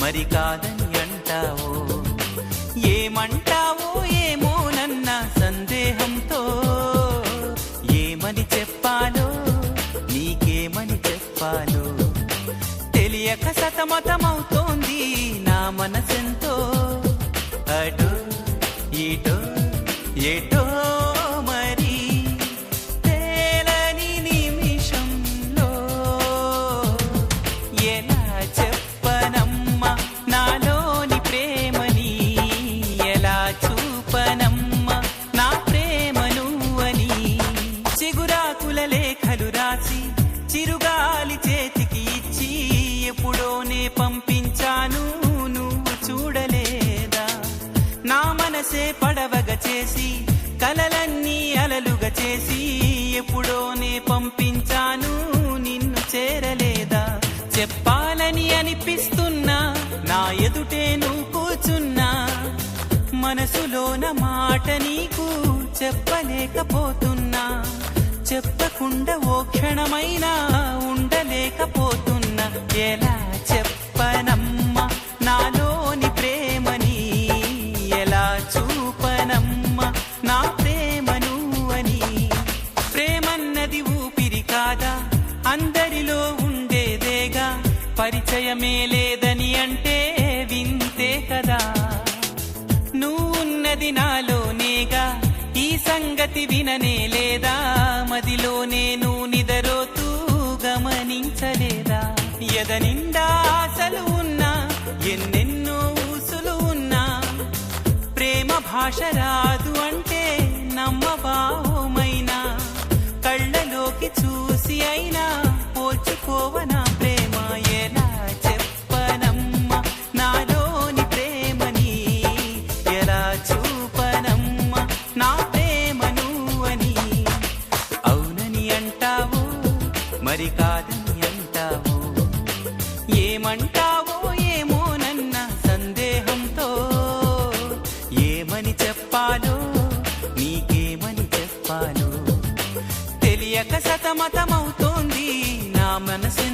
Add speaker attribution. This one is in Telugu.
Speaker 1: మరి కాదని అంటావో, ఏమంటావో ఏమోనన్న సందేహంతో ఏమని చెప్పాలో నీకేమని చెప్పాలో తెలియక సతమతమవుతోంది నా మనసెంతో. అటో ఇటో ఎటో మరి తేలని నిమిషంలో ఎలా చెప్పనమ్మా నాలోని ప్రేమని, ఎలా చూపనమ్మా నా ప్రేమను అని. చిగురాకుల లేఖలు రాసి చిరుగాలి చేతికి ఇచ్చి ఎప్పుడోనే పంపించాను, నువ్వు చూడలేదా? నా మనసే పడవగా చేసి కలలన్నీ అలలుగా చేసి ఎప్పుడోనే పంపించాను, నిన్ను చేరలేదా? చెప్పాలని అనిపిస్తున్నా నా ఎదుటే నువ్వు కూర్చున్నా, మనసులోన మాట నీకు చెప్పలేకపోతున్నా. చెప్పకుండా ఓ క్షణమైనా ఉండలేకపోతున్నా. ఎలా చెప్పనమ్మా నాలోని ప్రేమని, ఎలా చూపనమ్మా నా ప్రేమను అని. ప్రేమన్నది ఊపిరి కాదా, అందరిలో ఉండేదేగా, పరిచయమే లేదని అంటే వింతే కదా. నువ్వున్నది నాలోనేగా, ఈ సంగతి విననే లేదా? మదిలో నేను నిదరోతూ గమనించలేదా? ఎదనిండా ఆశలు ఉన్నా, ఎన్నెన్నో ఊసులు ఉన్నా, ప్రేమ భాష రాదు అంటే నమ్మబావమైనా, కళ్ళలోకి చూసి అయినా పోల్చుకోవనా ప్రేమ? ఎలా చెప్పనమ్మా నాలోని ప్రేమని, ఎలా చూపనమ్మా నా ప్రేమను అని. అవునని అంటావు మరి కాదని అంటావు, ఏమంటావో ఏమోనన్న సందేహంతో ఏమని చెప్పాలో నీకేమని చెప్పాలో తెలియక సతమతమవుతోంది నా మనసు.